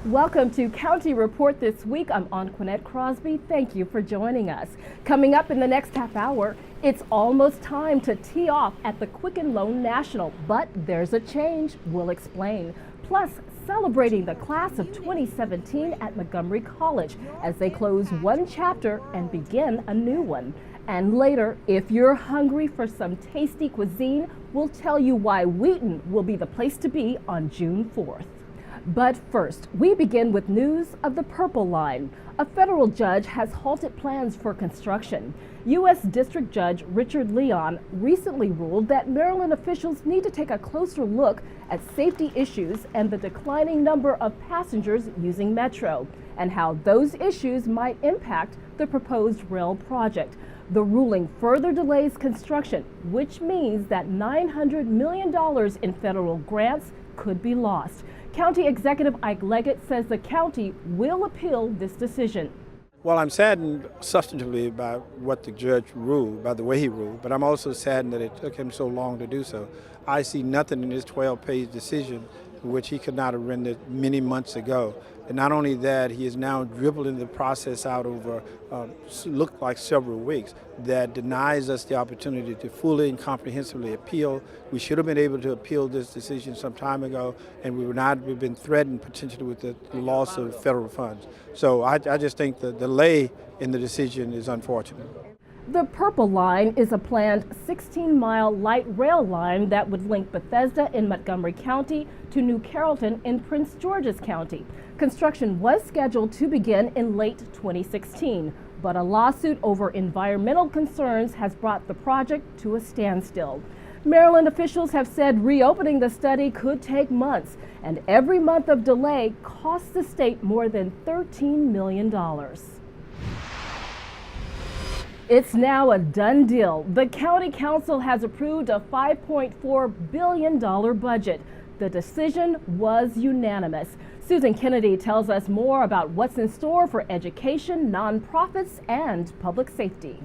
Welcome to County Report this week. I'm Anquinette Crosby. Thank you for joining us. Coming up in the next half hour, it's almost time to tee off at the Quicken Loans National, but there's a change. We'll explain. Plus, celebrating the class of 2017 at Montgomery College as they close one chapter and begin a new one. And later, if you're hungry for some tasty cuisine, we'll tell you why Wheaton will be the place to be on June 4th. But first, we begin with news of the Purple Line. A federal judge has halted plans for construction. U.S. District Judge Richard Leon recently ruled that Maryland officials need to take a closer look at safety issues and the declining number of passengers using Metro, and how those issues might impact the proposed rail project. The ruling further delays construction, which means that $900 million in federal grants could be lost. County Executive Ike Leggett says the county will appeal this decision. Well, I'm saddened substantively by what the judge ruled, by the way he ruled, but I'm also saddened that it took him so long to do so. I see nothing in this 12-page decision which he could not have rendered many months ago. And not only that, he is now dribbling the process out over look like several weeks that denies us the opportunity to fully and comprehensively appeal. We should have been able to appeal this decision some time ago, and we've been threatened potentially with the loss of federal funds. So I just think the delay in the decision is unfortunate. The Purple Line is a planned 16-mile light rail line that would link Bethesda in Montgomery County to New Carrollton in Prince George's County. Construction was scheduled to begin in late 2016, but a lawsuit over environmental concerns has brought the project to a standstill. Maryland officials have said reopening the study could take months, and every month of delay costs the state more than $13 million. It's now a done deal. The County Council has approved a $5.4 billion budget. The decision was unanimous. Susan Kennedy tells us more about what's in store for education, nonprofits, and public safety.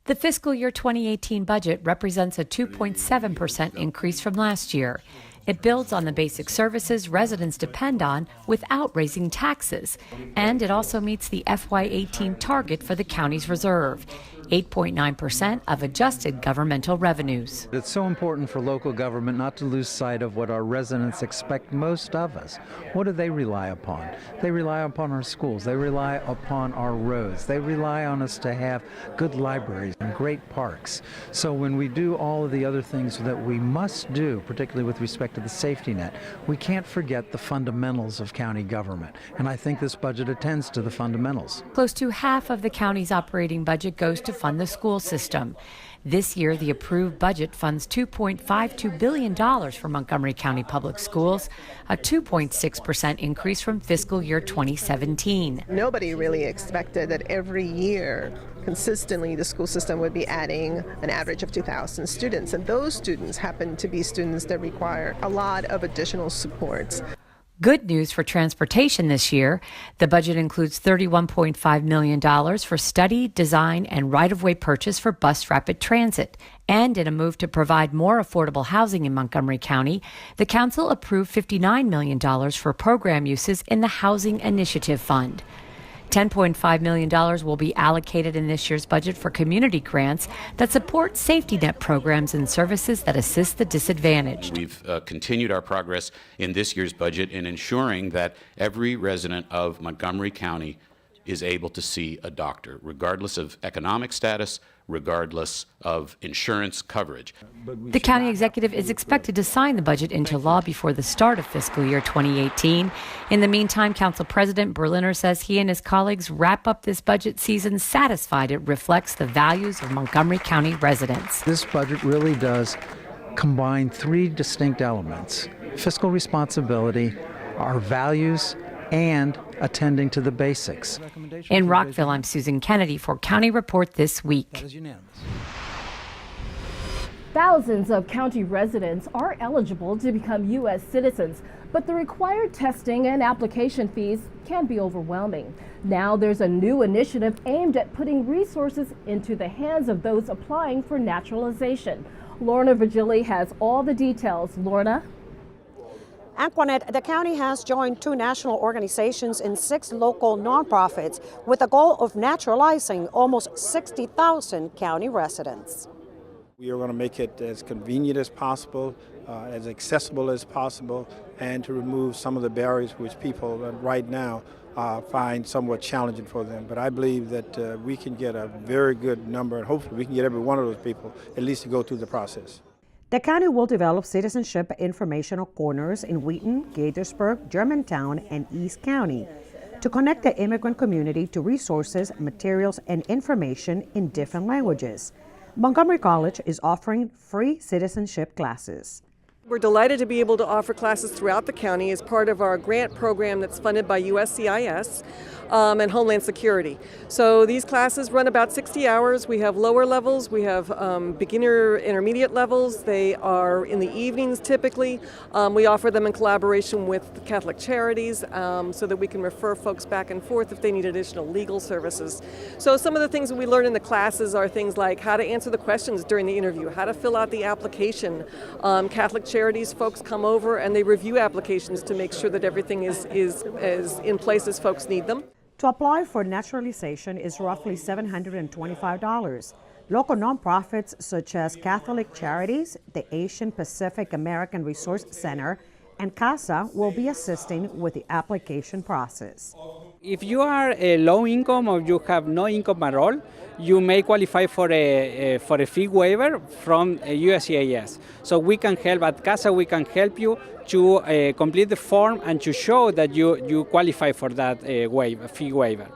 The fiscal year 2018 budget represents a 2.7% increase from last year. It builds on the basic services residents depend on without raising taxes, and it also meets the FY18 target for the county's reserve, 8.9% of adjusted governmental revenues. It's so important for local government not to lose sight of what our residents expect most of us. What do they rely upon? They rely upon our schools. They rely upon our roads. They rely on us to have good libraries and great parks. So when we do all of the other things that we must do, particularly with respect to the safety net, we can't forget the fundamentals of county government. And I think this budget attends to the fundamentals. Close to half of the county's operating budget goes to fund the school system. This year, the approved budget funds $2.52 billion for Montgomery County Public Schools, a 2.6% increase from fiscal year 2017. Nobody really expected that every year, consistently, the school system would be adding an average of 2,000 students, and those students happen to be students that require a lot of additional supports. Good news for transportation this year. The budget includes $31.5 million for study, design, and right-of-way purchase for bus rapid transit. And in a move to provide more affordable housing in Montgomery County, the council approved $59 million for program uses in the Housing Initiative Fund. $10.5 million will be allocated in this year's budget for community grants that support safety net programs and services that assist the disadvantaged. We've continued our progress in this year's budget in ensuring that every resident of Montgomery County is able to see a doctor, regardless of economic status, regardless of insurance coverage. The county executive is expected to sign the budget into law before the start of fiscal year 2018. In the meantime, Council President Berliner says he and his colleagues wrap up this budget season satisfied it reflects the values of Montgomery County residents. This budget really does combine three distinct elements: fiscal responsibility, our values, and attending to the basics. In Rockville, I'm Susan Kennedy for County Report This Week. Thousands of county residents are eligible to become U.S. citizens, but the required testing and application fees can be overwhelming. Now there's a new initiative aimed at putting resources into the hands of those applying for naturalization. Lorna Virgili has all the details. Lorna? Antoinette, the county has joined 2 national organizations and 6 local nonprofits with the goal of naturalizing almost 60,000 county residents. We are going to make it as convenient as possible, as accessible as possible, and to remove some of the barriers which people right now find somewhat challenging for them. But I believe that we can get a very good number, and hopefully we can get every one of those people at least to go through the process. The county will develop citizenship informational corners in Wheaton, Gaithersburg, Germantown, and East County to connect the immigrant community to resources, materials, and information in different languages. Montgomery College is offering free citizenship classes. We're delighted to be able to offer classes throughout the county as part of our grant program that's funded by USCIS and Homeland Security. So these classes run about 60 hours. We have lower levels, we have beginner intermediate levels. They are in the evenings typically. We offer them in collaboration with Catholic Charities so that we can refer folks back and forth if they need additional legal services. So some of the things that we learn in the classes are things like how to answer the questions during the interview, how to fill out the application. Catholic Charities folks come over and they review applications to make sure that everything is in place as folks need them. To apply for naturalization is roughly $725. Local nonprofits such as Catholic Charities, the Asian Pacific American Resource Center, and CASA will be assisting with the application process. If you are a low income or you have no income at all, you may qualify for a fee waiver from USCIS. So we can help at CASA, we can help you to complete the form and to show that you qualify for that fee waiver.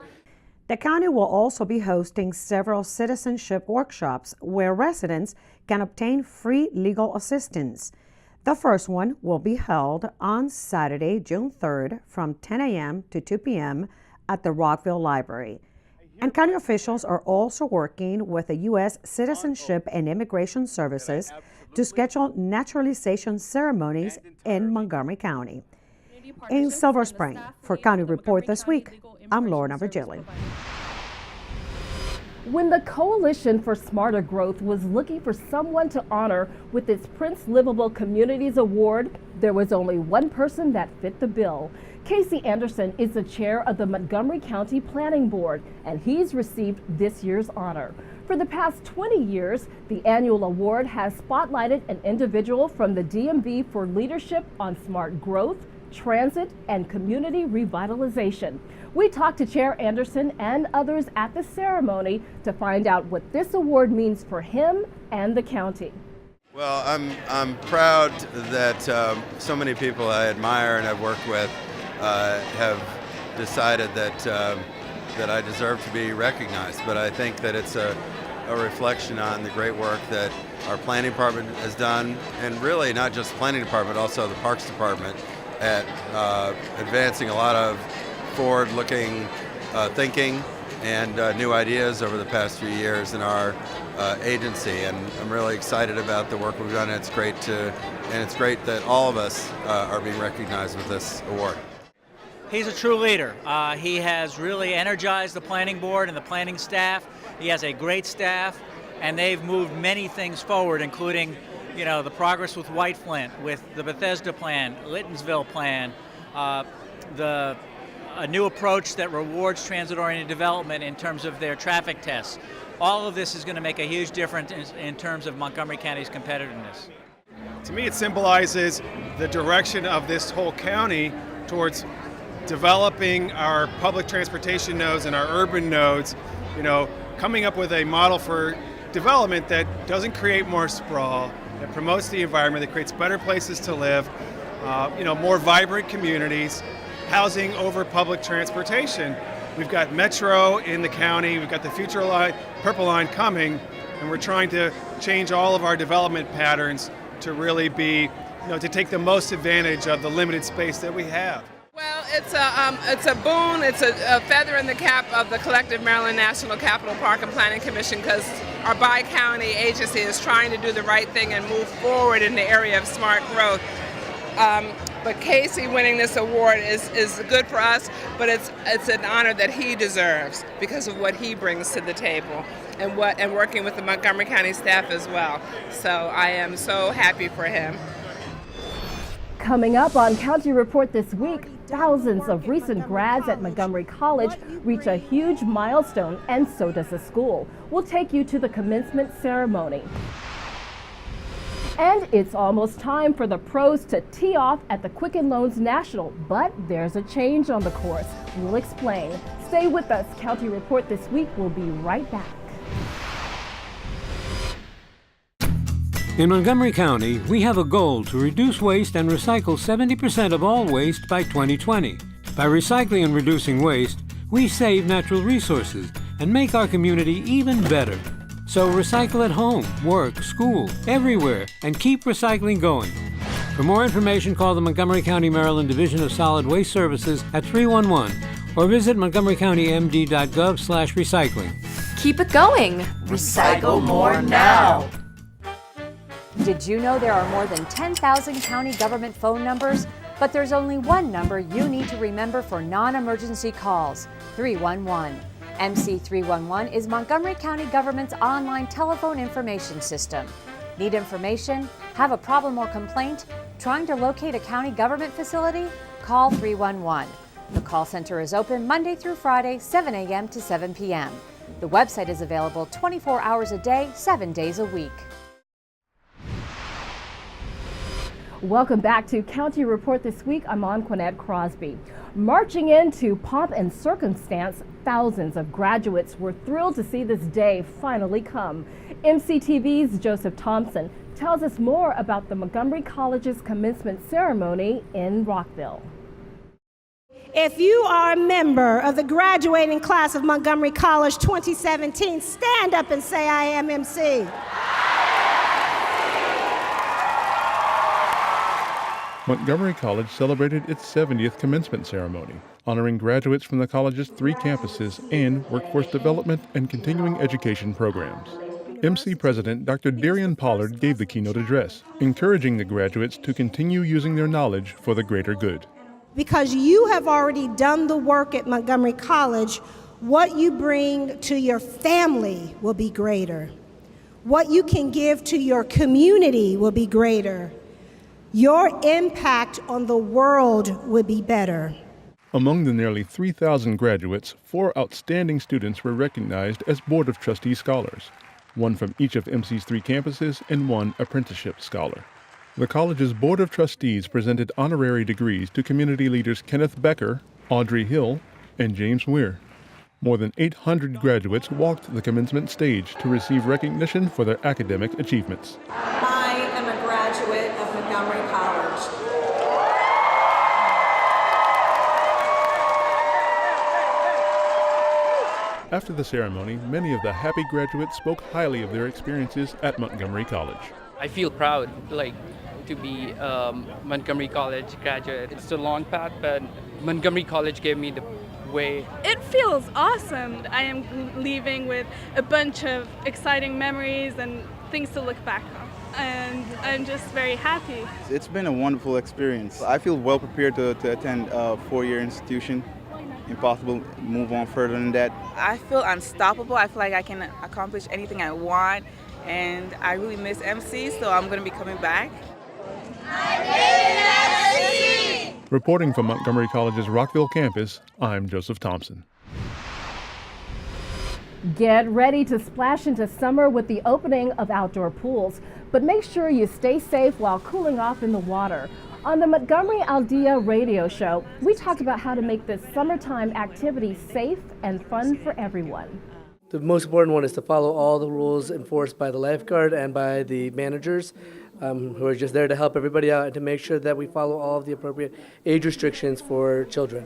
The county will also be hosting several citizenship workshops where residents can obtain free legal assistance. The first one will be held on Saturday, June 3rd from 10 a.m. to 2 p.m. at the Rockville Library. And county officials are also working with the U.S. Citizenship and Immigration Services to schedule naturalization ceremonies in Montgomery County. In Silver Spring, for County Report This Week, I'm Lorna Virgili. When the Coalition for Smarter Growth was looking for someone to honor with its Prince Livable Communities Award, there was only one person that fit the bill. Casey Anderson is the chair of the Montgomery County Planning Board, and he's received this year's honor. For the past 20 years, the annual award has spotlighted an individual from the DMV for leadership on smart growth, transit, and community revitalization. We talked to Chair Anderson and others at the ceremony to find out what this award means for him and the county. Well, I'm proud that so many people I admire and I've worked with have decided that I deserve to be recognized. But I think that it's a reflection on the great work that our planning department has done, and really not just the planning department, also the parks department, at advancing a lot of forward-looking thinking and new ideas over the past few years in our agency, and I'm really excited about the work we've done. And it's great that all of us are being recognized with this award. He's a true leader. He has really energized the planning board and the planning staff. He has a great staff, and they've moved many things forward, including, the progress with White Flint, with the Bethesda plan, Littonsville plan, a new approach that rewards transit-oriented development in terms of their traffic tests. All of this is going to make a huge difference in terms of Montgomery County's competitiveness. To me, it symbolizes the direction of this whole county towards developing our public transportation nodes and our urban nodes, coming up with a model for development that doesn't create more sprawl, that promotes the environment, that creates better places to live, more vibrant communities, housing over public transportation. We've got Metro in the county, we've got the Future Line, Purple Line coming, and we're trying to change all of our development patterns to really be, to take the most advantage of the limited space that we have. Well, it's a boon, it's a feather in the cap of the collective Maryland National Capital Park and Planning Commission, because our bi-county agency is trying to do the right thing and move forward in the area of smart growth. But Casey winning this award is good for us, but it's an honor that he deserves because of what he brings to the table and working with the Montgomery County staff as well. So I am so happy for him. Coming up on County Report this week, thousands of recent grads at Montgomery College reach a huge milestone, and so does the school. We'll take you to the commencement ceremony. And it's almost time for the pros to tee off at the Quicken Loans National, but there's a change on the course. We'll explain. Stay with us. County Report this week will be right back. In Montgomery County, we have a goal to reduce waste and recycle 70% of all waste by 2020. By recycling and reducing waste, we save natural resources and make our community even better. So recycle at home, work, school, everywhere, and keep recycling going. For more information, call the Montgomery County, Maryland Division of Solid Waste Services at 311 or visit montgomerycountymd.gov/recycling. Keep it going. Recycle more now. Did you know there are more than 10,000 county government phone numbers? But there's only one number you need to remember for non-emergency calls, 311. MC311 is Montgomery County government's online telephone information system. Need information? Have a problem or complaint? Trying to locate a county government facility? Call 311. The call center is open Monday through Friday, 7 a.m. to 7 p.m. The website is available 24 hours a day, 7 days a week. Welcome back to County Report this week. I'm Anquinette Crosby. Marching into pomp and circumstance, thousands of graduates were thrilled to see this day finally come. MCTV's Joseph Thompson tells us more about the Montgomery College's commencement ceremony in Rockville. If you are a member of the graduating class of Montgomery College 2017, stand up and say, "I am MC." Montgomery College celebrated its 70th commencement ceremony, honoring graduates from the college's 3 campuses and workforce development and continuing education programs. MC President Dr. Darian Pollard gave the keynote address, encouraging the graduates to continue using their knowledge for the greater good. Because you have already done the work at Montgomery College, what you bring to your family will be greater. What you can give to your community will be greater. Your impact on the world would be better. Among the nearly 3,000 graduates, 4 outstanding students were recognized as Board of Trustees scholars, 1 from each of MC's 3 campuses and 1 apprenticeship scholar. The college's Board of Trustees presented honorary degrees to community leaders Kenneth Becker, Audrey Hill, and James Weir. More than 800 graduates walked the commencement stage to receive recognition for their academic achievements. I am a graduate of Montgomery College. After the ceremony, many of the happy graduates spoke highly of their experiences at Montgomery College. I feel proud, to be Montgomery College graduate. It's a long path, but Montgomery College gave me the way. It feels awesome. I am leaving with a bunch of exciting memories and things to look back on. And I'm just very happy. It's been a wonderful experience. I feel well prepared to attend a 4-year institution. Impossible to move on further than that. I feel unstoppable. I feel like I can accomplish anything I want, and I really miss MC, so I'm going to be coming back. Reporting from Montgomery College's Rockville campus, I'm Joseph Thompson. Get ready to splash into summer with the opening of outdoor pools, but make sure you stay safe while cooling off in the water. On the Montgomery Aldea radio show, we talked about how to make this summertime activity safe and fun for everyone. The most important one is to follow all the rules enforced by the lifeguard and by the managers who are just there to help everybody out and to make sure that we follow all of the appropriate age restrictions for children.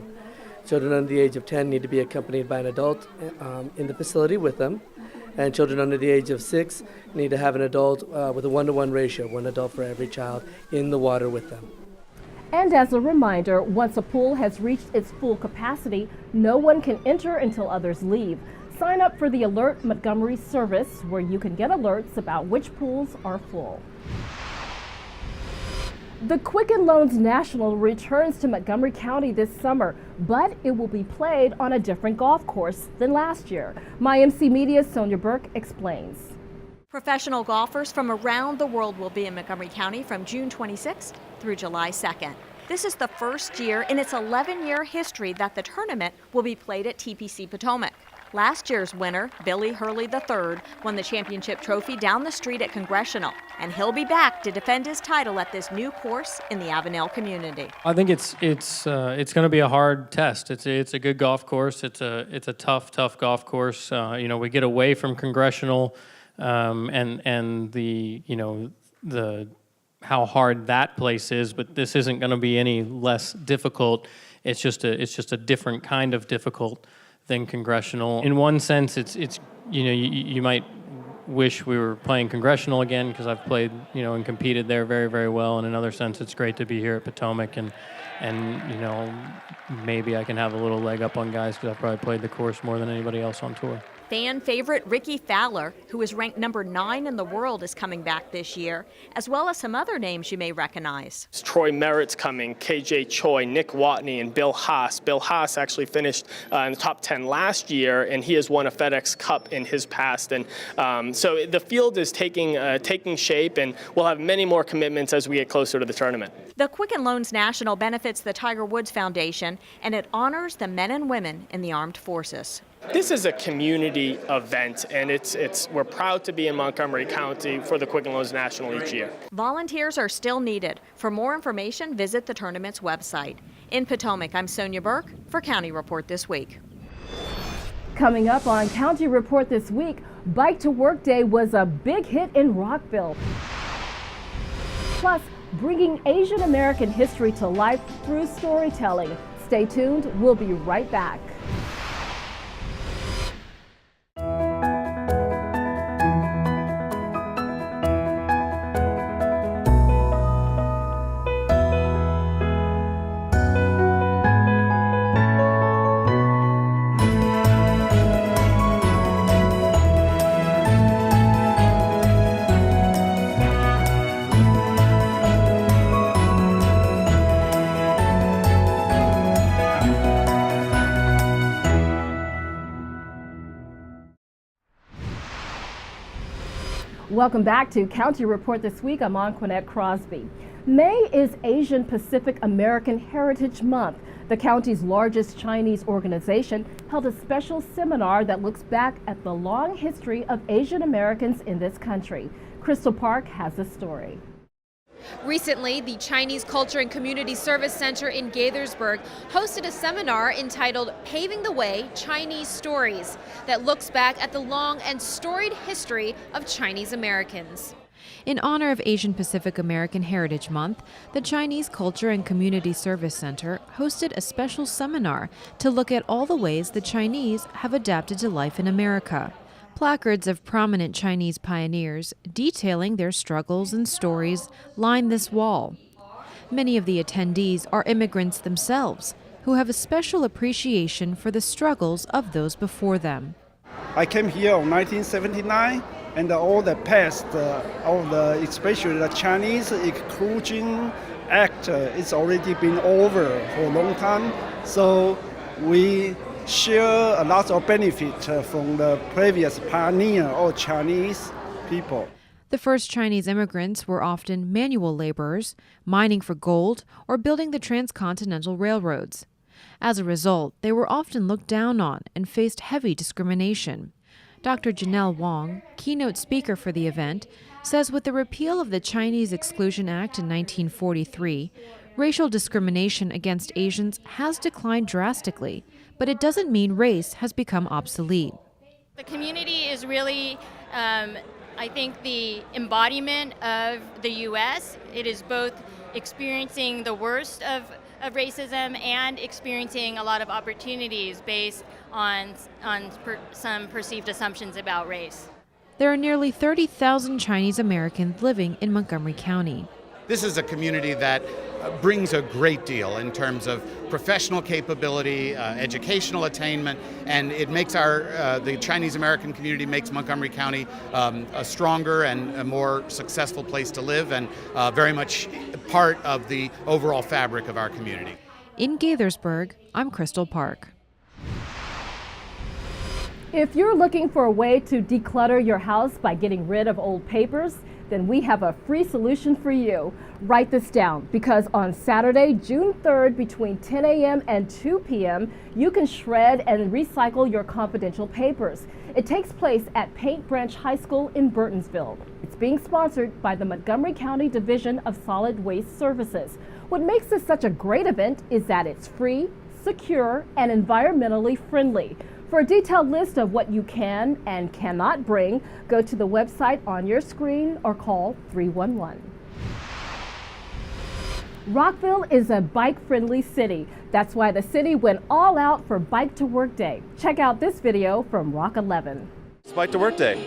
Children under the age of 10 need to be accompanied by an adult in the facility with them, and children under the age of 6 need to have an adult with a 1-to-1 ratio, 1 adult for every child in the water with them. And as a reminder, once a pool has reached its full capacity, no one can enter until others leave. Sign up for the Alert Montgomery service, where you can get alerts about which pools are full. The Quicken Loans National returns to Montgomery County this summer, but it will be played on a different golf course than last year. My MC Media's Sonia Burke explains. Professional golfers from around the world will be in Montgomery County from June 26th through July 2nd. This is the first year in its 11-year history that the tournament will be played at TPC Potomac. Last year's winner, Billy Hurley III, won the championship trophy down the street at Congressional, and he'll be back to defend his title at this new course in the Avenel community. I think it's going to be a hard test. It's a good golf course. It's a tough golf course. We get away from Congressional, and the how hard that place is, but this isn't going to be any less difficult. It's just a different kind of difficult than Congressional. In one sense, you might wish we were playing Congressional again, because I've played and competed there very, very well. In another sense, it's great to be here at Potomac, and maybe I can have a little leg up on guys, because I've probably played the course more than anybody else on tour. Fan favorite Ricky Fowler, who is ranked number 9 in the world, is coming back this year, as well as some other names you may recognize. Troy Merritt's coming, KJ Choi, Nick Watney, and Bill Haas. Bill Haas actually finished in the top 10 last year, and he has won a FedEx Cup in his past. And so the field is taking shape, and we'll have many more commitments as we get closer to the tournament. The Quicken Loans National benefits the Tiger Woods Foundation, and it honors the men and women in the armed forces. This is a community event, and we're proud to be in Montgomery County for the Quicken Loans National each year. Volunteers are still needed. For more information, visit the tournament's website. In Potomac, I'm Sonia Burke for County Report This Week. Coming up on County Report This Week, Bike to Work Day was a big hit in Rockville. Plus, bringing Asian American history to life through storytelling. Stay tuned, we'll be right back. Welcome back to County Report This Week. I'm Anquinette Crosby. May is Asian Pacific American Heritage Month. The county's largest Chinese organization held a special seminar that looks back at the long history of Asian Americans in this country. Crystal Park has the story. Recently, the Chinese Culture and Community Service Center in Gaithersburg hosted a seminar entitled Paving the Way, Chinese Stories, that looks back at the long and storied history of Chinese Americans. In honor of Asian Pacific American Heritage Month, the Chinese Culture and Community Service Center hosted a special seminar to look at all the ways the Chinese have adapted to life in America. Placards of prominent Chinese pioneers detailing their struggles and stories line this wall. Many of the attendees are immigrants themselves, who have a special appreciation for the struggles of those before them. I came here in 1979, and all the past, especially the Chinese Exclusion Act, it's already been over for a long time. So we share a lot of benefit from the previous pioneer or Chinese people. The first Chinese immigrants were often manual laborers, mining for gold, or building the transcontinental railroads. As a result, they were often looked down on and faced heavy discrimination. Dr. Janelle Wong, keynote speaker for the event, says with the repeal of the Chinese Exclusion Act in 1943, racial discrimination against Asians has declined drastically, but it doesn't mean race has become obsolete. The community is really, I think, the embodiment of the U.S. It is both experiencing the worst of racism and experiencing a lot of opportunities based on some perceived assumptions about race. There are nearly 30,000 Chinese Americans living in Montgomery County. This is a community that brings a great deal in terms of professional capability, educational attainment, and it makes the Chinese American community makes Montgomery County a stronger and a more successful place to live, and very much part of the overall fabric of our community. In Gaithersburg, I'm Crystal Park. If you're looking for a way to declutter your house by getting rid of old papers, then we have a free solution for you. Write this down, because on Saturday, June 3rd, between 10 a.m. and 2 p.m., you can shred and recycle your confidential papers. It takes place at Paint Branch High School in Burtonsville. It's being sponsored by the Montgomery County Division of Solid Waste Services. What makes this such a great event is that it's free, secure, and environmentally friendly. For a detailed list of what you can and cannot bring, go to the website on your screen or call 311. Rockville is a bike-friendly city. That's why the city went all out for Bike to Work Day. Check out this video from Rock 11. It's Bike to Work Day.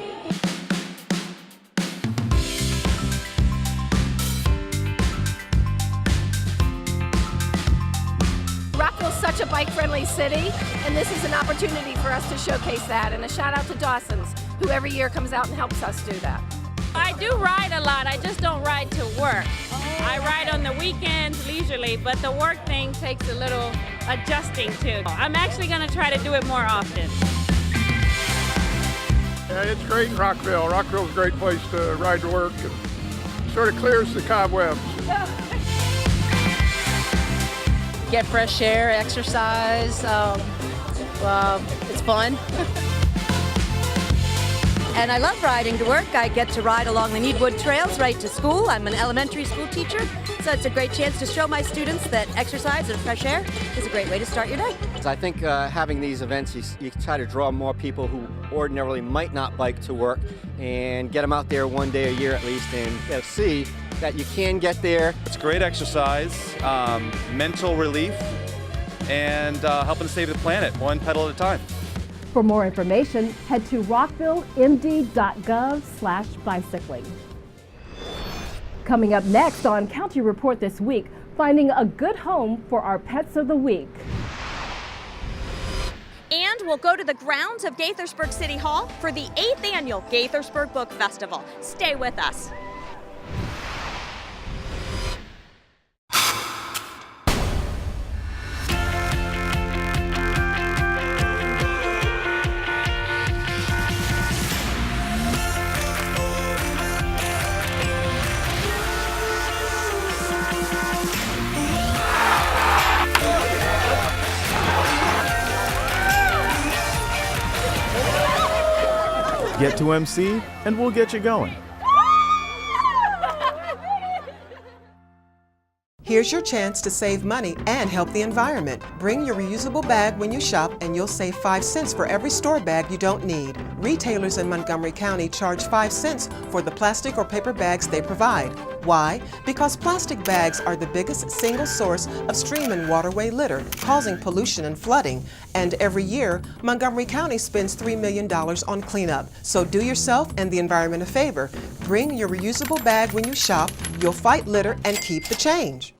Rockville's such a bike-friendly city, and this is an opportunity for us to showcase that. And a shout out to Dawson's, who every year comes out and helps us do that. I do ride a lot, I just don't ride to work. I ride on the weekends leisurely, but the work thing takes a little adjusting to. I'm actually going to try to do it more often. Yeah, it's great in Rockville. Rockville's a great place to ride to work and sort of clears the cobwebs. Get fresh air, exercise. It's fun. And I love riding to work. I get to ride along the Needwood trails right to school. I'm an elementary school teacher, so it's a great chance to show my students that exercise and fresh air is a great way to start your day. I think having these events, you try to draw more people who ordinarily might not bike to work and get them out there one day a year at least and see that you can get there. It's great exercise, mental relief, and helping to save the planet one pedal at a time. For more information, head to rockvillemd.gov/bicycling. Coming up next on County Report this week, finding a good home for our pets of the week. And we'll go to the grounds of Gaithersburg City Hall for the 8th annual Gaithersburg Book Festival. Stay with us. Get to MC and we'll get you going. Here's your chance to save money and help the environment. Bring your reusable bag when you shop and you'll save 5 cents for every store bag you don't need. Retailers in Montgomery County charge 5 cents for the plastic or paper bags they provide. Why? Because plastic bags are the biggest single source of stream and waterway litter, causing pollution and flooding. And every year, Montgomery County spends $3 million on cleanup. So do yourself and the environment a favor. Bring your reusable bag when you shop, you'll fight litter and keep the change.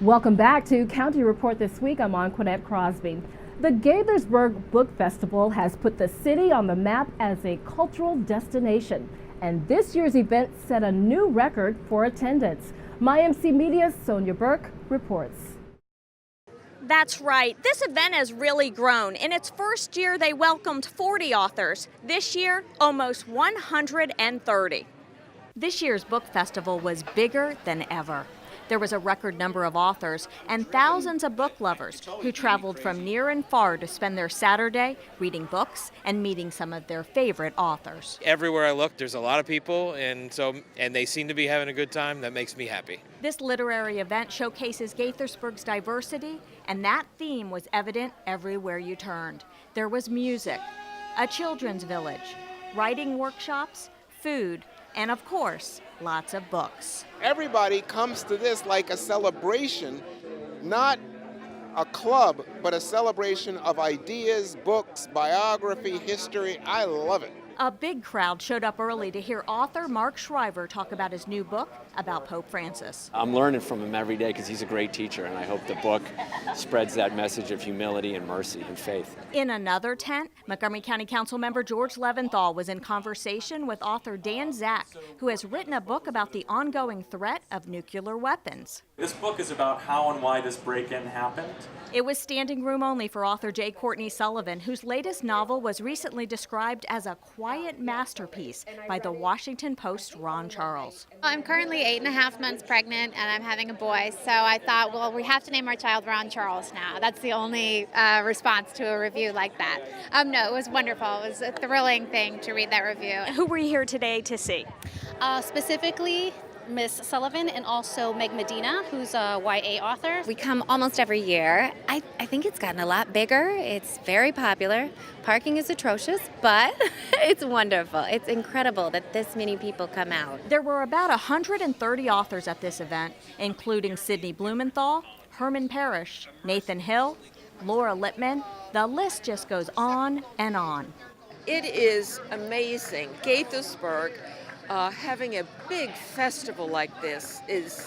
Welcome back to County Report this week. I'm Anquinette Crosby. The Gaithersburg Book Festival has put the city on the map as a cultural destination. And this year's event set a new record for attendance. MyMC Media's Sonia Burke reports. That's right. This event has really grown. In its first year, they welcomed 40 authors. This year, almost 130. This year's book festival was bigger than ever. There was a record number of authors and thousands of book lovers who traveled from near and far to spend their Saturday reading books and meeting some of their favorite authors. Everywhere I look, there's a lot of people, and they seem to be having a good time. That makes me happy. This literary event showcases Gaithersburg's diversity, and that theme was evident everywhere you turned. There was music, a children's village, writing workshops, food, and of course, lots of books. Everybody comes to this like a celebration, not a club, but a celebration of ideas, books, biography, history. I love it. A big crowd showed up early to hear author Mark Shriver talk about his new book about Pope Francis. I'm learning from him every day because he's a great teacher, and I hope the book spreads that message of humility and mercy and faith. In another tent, Montgomery County Council member George Leventhal was in conversation with author Dan Zak, who has written a book about the ongoing threat of nuclear weapons. This book is about how and why this break-in happened. It was standing room only for author J. Courtney Sullivan, whose latest novel was recently described as a quiet masterpiece by the Washington Post's Ron Charles. I'm currently 8.5 months pregnant and I'm having a boy, so I thought, well, we have to name our child Ron Charles now. That's the only response to a review like that. No, it was wonderful. It was a thrilling thing to read that review. Who were you here today to see? Specifically, Miss Sullivan and also Meg Medina, who's a YA author. We come almost every year. I think it's gotten a lot bigger. It's very popular. Parking is atrocious, but it's wonderful. It's incredible that this many people come out. There were about 130 authors at this event, including Sidney Blumenthal, Herman Parrish, Nathan Hill, Laura Lippman. The list just goes on and on. It is amazing. Gaithersburg, having a big festival like this is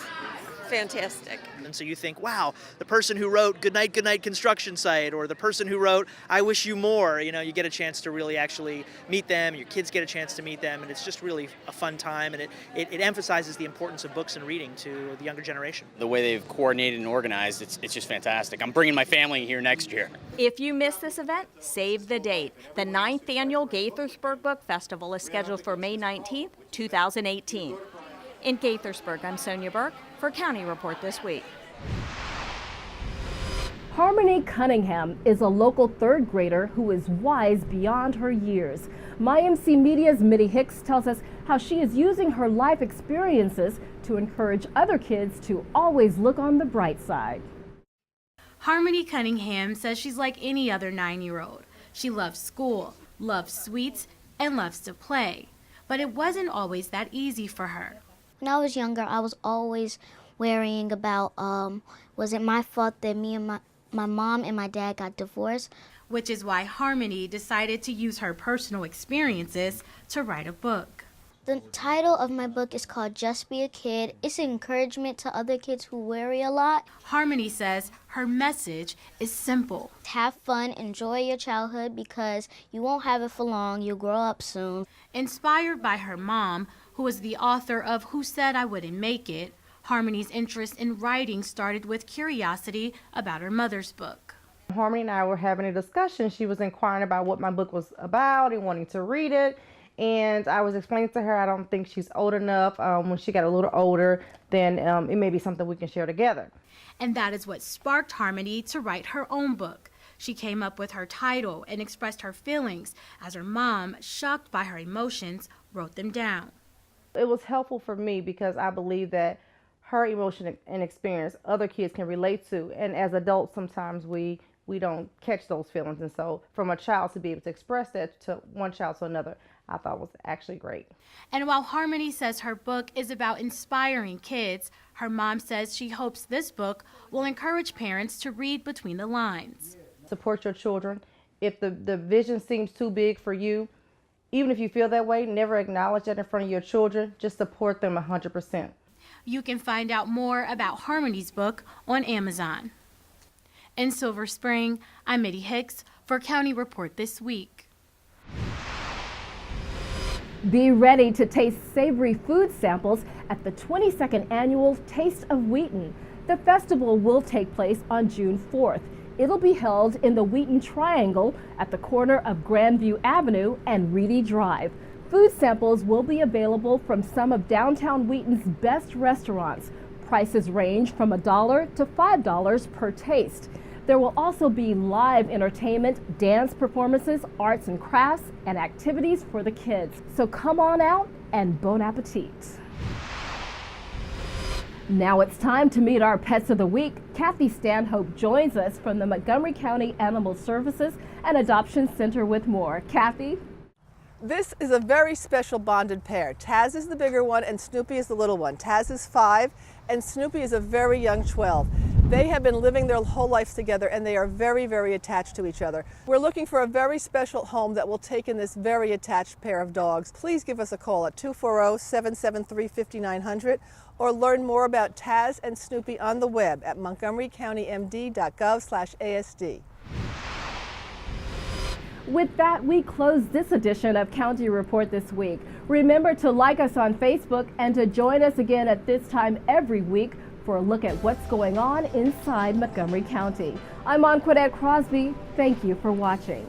fantastic. And so you think, wow, the person who wrote Good Night Construction Site, or the person who wrote I Wish You More, you get a chance to really actually meet them, your kids get a chance to meet them, and it's just really a fun time, and it emphasizes the importance of books and reading to the younger generation. The way they've coordinated and organized, it's just fantastic. I'm bringing my family here next year. If you miss this event, save the date. The 9th annual Gaithersburg Book Festival is scheduled for May 19th, 2018. In Gaithersburg, I'm Sonia Burke for County Report This Week. Harmony Cunningham is a local third grader who is wise beyond her years. MyMC Media's Mitty Hicks tells us how she is using her life experiences to encourage other kids to always look on the bright side. Harmony Cunningham says she's like any other 9-year-old. She loves school, loves sweets, and loves to play. But it wasn't always that easy for her. When I was younger, I was always worrying about, was it my fault that me and my mom and my dad got divorced? Which is why Harmony decided to use her personal experiences to write a book. The title of my book is called Just Be a Kid. It's an encouragement to other kids who worry a lot. Harmony says her message is simple. Have fun, enjoy your childhood because you won't have it for long, you'll grow up soon. Inspired by her mom, who was the author of Who Said I Wouldn't Make It, Harmony's interest in writing started with curiosity about her mother's book. Harmony and I were having a discussion. She was inquiring about what my book was about and wanting to read it. And I was explaining to her I don't think she's old enough. When she got a little older, then it may be something we can share together. And that is what sparked Harmony to write her own book. She came up with her title and expressed her feelings as her mom, shocked by her emotions, wrote them down. It was helpful for me because I believe that her emotion and experience other kids can relate to. And as adults, sometimes we don't catch those feelings. And so from a child to be able to express that to one child to another, I thought was actually great. And while Harmony says her book is about inspiring kids, her mom says she hopes this book will encourage parents to read between the lines. Support your children. If the vision seems too big for you, even if you feel that way, never acknowledge that in front of your children. Just support them 100%. You can find out more about Harmony's book on Amazon. In Silver Spring, I'm Mitty Hicks for County Report This Week. Be ready to taste savory food samples at the 22nd annual Taste of Wheaton. The festival will take place on June 4th. It'll be held in the Wheaton Triangle at the corner of Grandview Avenue and Reedy Drive. Food samples will be available from some of downtown Wheaton's best restaurants. Prices range from $1 to $5 per taste. There will also be live entertainment, dance performances, arts and crafts, and activities for the kids. So come on out and bon appetit. Now it's time to meet our Pets of the Week. Kathy Stanhope joins us from the Montgomery County Animal Services and Adoption Center with more. Kathy? This is a very special bonded pair. Taz is the bigger one and Snoopy is the little one. Taz is 5 and Snoopy is a very young 12. They have been living their whole lives together and they are very, very attached to each other. We're looking for a very special home that will take in this very attached pair of dogs. Please give us a call at 240-773-5900 or learn more about Taz and Snoopy on the web at montgomerycountymd.gov/ASD. With that, we close this edition of County Report this week. Remember to like us on Facebook and to join us again at this time every week for a look at what's going on inside Montgomery County. I'm Anquinette Crosby. Thank you for watching.